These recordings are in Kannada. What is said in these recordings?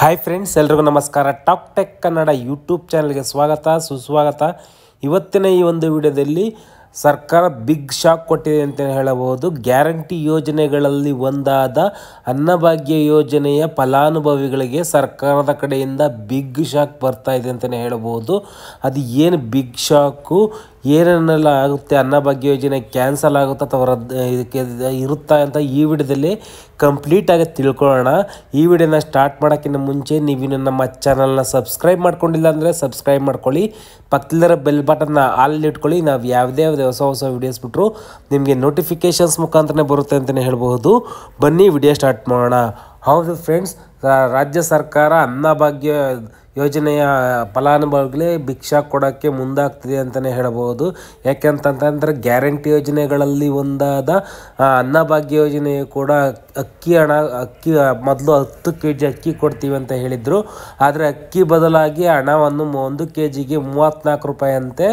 ಹಾಯ್ ಫ್ರೆಂಡ್ಸ್, ಎಲ್ರಿಗೂ ನಮಸ್ಕಾರ. ಟಾಕ್ ಟೆಕ್ ಕನ್ನಡ ಯೂಟ್ಯೂಬ್ ಚಾನಲ್ಗೆ ಸ್ವಾಗತ, ಸುಸ್ವಾಗತ. ಇವತ್ತಿನ ಈ ಒಂದು ವಿಡಿಯೋದಲ್ಲಿ ಸರ್ಕಾರ ಬಿಗ್ ಶಾಕ್ ಕೊಟ್ಟಿದೆ ಅಂತ ಹೇಳಬಹುದು. ಗ್ಯಾರಂಟಿ ಯೋಜನೆಗಳಲ್ಲಿ ಒಂದಾದ ಅನ್ನಭಾಗ್ಯ ಯೋಜನೆಯ ಫಲಾನುಭವಿಗಳಿಗೆ ಸರ್ಕಾರದ ಕಡೆಯಿಂದ ಬಿಗ್ ಶಾಕ್ ಬರ್ತಾ ಇದೆ ಅಂತಲೇ ಹೇಳಬಹುದು. ಅದು ಏನು ಬಿಗ್ ಶಾಕು, ಏನೇನೆಲ್ಲ ಆಗುತ್ತೆ, ಅನ್ನಭಾಗ್ಯ ಯೋಜನೆ ಕ್ಯಾನ್ಸಲ್ ಆಗುತ್ತಾ ಅಥವಾ ಇದಕ್ಕೆ ಇರುತ್ತಾ ಅಂತ ಈ ವಿಡಿಯೋದಲ್ಲಿ ಕಂಪ್ಲೀಟಾಗಿ ತಿಳ್ಕೊಳ್ಳೋಣ. ಈ ವಿಡಿಯೋನ ಸ್ಟಾರ್ಟ್ ಮಾಡೋಕ್ಕಿಂತ ಮುಂಚೆ ನೀವಿನ್ನು ನಮ್ಮ ಚಾನಲ್ನ ಸಬ್ಸ್ಕ್ರೈಬ್ ಮಾಡ್ಕೊಂಡಿಲ್ಲ ಅಂದರೆ ಸಬ್ಸ್ಕ್ರೈಬ್ ಮಾಡ್ಕೊಳ್ಳಿ. ಪಕ್ಕದಲ್ಲಿರೋ ಬೆಲ್ ಬಟನ್ನ ಆಲ್ ಇಟ್ಕೊಳ್ಳಿ. ನಾವು ಯಾವುದೇ ಹೊಸ ವಿಡಿಯೋಸ್ ಬಿಟ್ಟರು ನಿಮಗೆ ನೋಟಿಫಿಕೇಷನ್ಸ್ ಮುಖಾಂತರನೇ ಬರುತ್ತೆ ಅಂತಲೇ ಹೇಳ್ಬಹುದು. ಬನ್ನಿ ವಿಡಿಯೋ ಸ್ಟಾರ್ಟ್ ಮಾಡೋಣ. ಹೌದು ಫ್ರೆಂಡ್ಸ್, ರಾಜ್ಯ ಸರ್ಕಾರ ಅನ್ನಭಾಗ್ಯ ಯೋಜನೆಯ ಫಲಾನುಭವಿಗಳೇ ಭಿಕ್ಷಾ ಕೊಡೋಕ್ಕೆ ಮುಂದಾಗ್ತಿದೆ ಅಂತಲೇ ಹೇಳಬಹುದು. ಯಾಕೆಂತಂತಂದರೆ ಗ್ಯಾರಂಟಿ ಯೋಜನೆಗಳಲ್ಲಿ ಒಂದಾದ ಅನ್ನಭಾಗ್ಯ ಯೋಜನೆಯು ಕೂಡ ಅಕ್ಕಿ ಮೊದಲು 10 kg ಅಕ್ಕಿ ಕೊಡ್ತೀವಿ ಅಂತ ಹೇಳಿದರು. ಆದರೆ ಅಕ್ಕಿ ಬದಲಾಗಿ ಹಣವನ್ನು 1 kgಗೆ 34 ರೂಪಾಯಿ ಅಂತೆ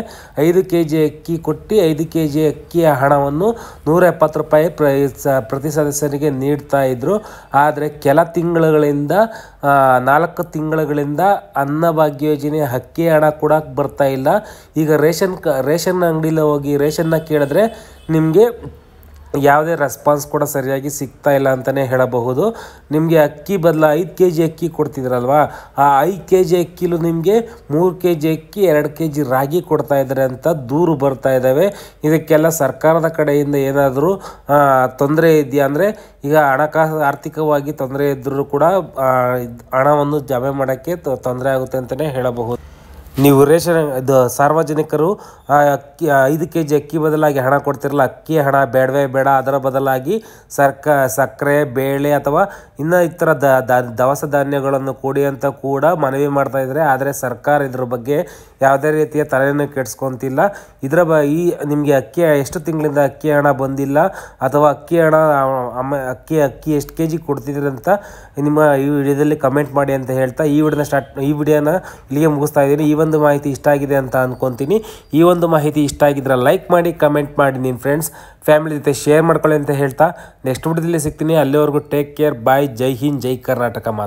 5 kg ಅಕ್ಕಿ ಕೊಟ್ಟು 5 kg ಅಕ್ಕಿಯ ಹಣವನ್ನು 170 ರೂಪಾಯಿ ಪ್ರತಿ ಸದಸ್ಯರಿಗೆ ನೀಡ್ತಾ ಇದ್ದರು. ಆದರೆ ಕೆಲ ತಿಂಗಳುಗಳಿಂದ 4 ತಿಂಗಳುಗಳಿಂದ ಅನ್ನಭಾಗ್ಯ ಯೋಜನೆ ಅಕ್ಕಿ ಹಣ ಕೊಡೋಕೆ ಬರ್ತಾ ಇಲ್ಲ. ಈಗ ರೇಷನ್ ಅಂಗಡಿಲಿ ಹೋಗಿ ರೇಷನ್ನ ಕೇಳಿದ್ರೆ ನಿಮಗೆ ಯಾವುದೇ ರೆಸ್ಪಾನ್ಸ್ ಕೂಡ ಸರಿಯಾಗಿ ಸಿಗ್ತಾ ಇಲ್ಲ ಅಂತಲೇ ಹೇಳಬಹುದು. ನಿಮಗೆ ಅಕ್ಕಿ ಬದಲು 5 kg ಅಕ್ಕಿ ಕೊಡ್ತಿದ್ರಲ್ವಾ, ಆ 5 kg ಅಕ್ಕಿಲು ನಿಮಗೆ 3 kg ಅಕ್ಕಿ 2 kg ರಾಗಿ ಕೊಡ್ತಾ ಇದ್ದಾರೆ ಅಂತ ದೂರು ಬರ್ತಾ ಇದ್ದಾವೆ. ಇದಕ್ಕೆಲ್ಲ ಸರ್ಕಾರದ ಕಡೆಯಿಂದ ಏನಾದರೂ ತೊಂದರೆ ಇದೆಯಾ ಅಂದರೆ, ಈಗ ಆರ್ಥಿಕವಾಗಿ ತೊಂದರೆ ಇದ್ದರೂ ಕೂಡ ಹಣವನ್ನು ಜಮೆ ಮಾಡೋಕ್ಕೆ ತೊಂದರೆ ಆಗುತ್ತೆ ಅಂತಲೇ ಹೇಳಬಹುದು. ನೀವು ಸಾರ್ವಜನಿಕರು ಅಕ್ಕಿ 5 kg ಅಕ್ಕಿ ಬದಲಾಗಿ ಹಣ ಕೊಡ್ತಿರಲ್ಲ, ಅಕ್ಕಿ ಹಣ ಬೇಡವೇ ಬೇಡ, ಅದರ ಬದಲಾಗಿ ಸಕ್ಕರೆ, ಬೇಳೆ ಅಥವಾ ಇತರ ದವಸ ಧಾನ್ಯಗಳನ್ನು ಕೊಡಿ ಅಂತ ಕೂಡ ಮನವಿ ಮಾಡ್ತಾ ಇದ್ದಾರೆ. ಆದರೆ ಸರ್ಕಾರ ಇದ್ರ ಬಗ್ಗೆ ಯಾವುದೇ ರೀತಿಯ ತಲೆಯನ್ನು ಕೆಡಿಸ್ಕೊಂತಿಲ್ಲ. ನಿಮಗೆ ಎಷ್ಟು ತಿಂಗಳಿಂದ ಅಕ್ಕಿ ಹಣ ಬಂದಿಲ್ಲ ಅಥವಾ ಅಕ್ಕಿ ಹಣ ಅಕ್ಕಿ ಎಷ್ಟು kg ಕೊಡ್ತಿದ್ದೀರಿ ಅಂತ ನಿಮ್ಮ ಈ ವಿಡಿಯೋದಲ್ಲಿ ಕಮೆಂಟ್ ಮಾಡಿ ಅಂತ ಹೇಳ್ತಾ ಈ ವಿಡಿಯೋನ ಇಲ್ಲಿಗೆ ಮುಗಿಸ್ತಾ ಇದ್ದೀನಿ. ಈ ಒಂದು ಮಾಹಿತಿ ಇಷ್ಟ ಆಗಿದೆ ಅಂತ ಅನ್ಕೊತೀನಿ. ಈ ಒಂದು ಮಾಹಿತಿ ಇಷ್ಟ ಆಗಿದ್ರೆ ಲೈಕ್ ಮಾಡಿ, ಕಮೆಂಟ್ ಮಾಡಿ, ನಿಮ್ಮ ಫ್ರೆಂಡ್ಸ್ ಫ್ಯಾಮಿಲಿ ಜೊತೆ ಶೇರ್ ಮಾಡ್ಕೊಳ್ಳಿ ಅಂತ ಹೇಳ್ತಾ ನೆಕ್ಸ್ಟ್ ವಿಡಿಯೋದಲ್ಲಿ ಸಿಗ್ತೀನಿ. ಅಲ್ಲಿವರೆಗೂ ಟೇಕ್ ಕೇರ್, ಬಾಯ್, ಜೈ ಹಿಂದ್, ಜೈ ಕರ್ನಾಟಕ ಮಾತು.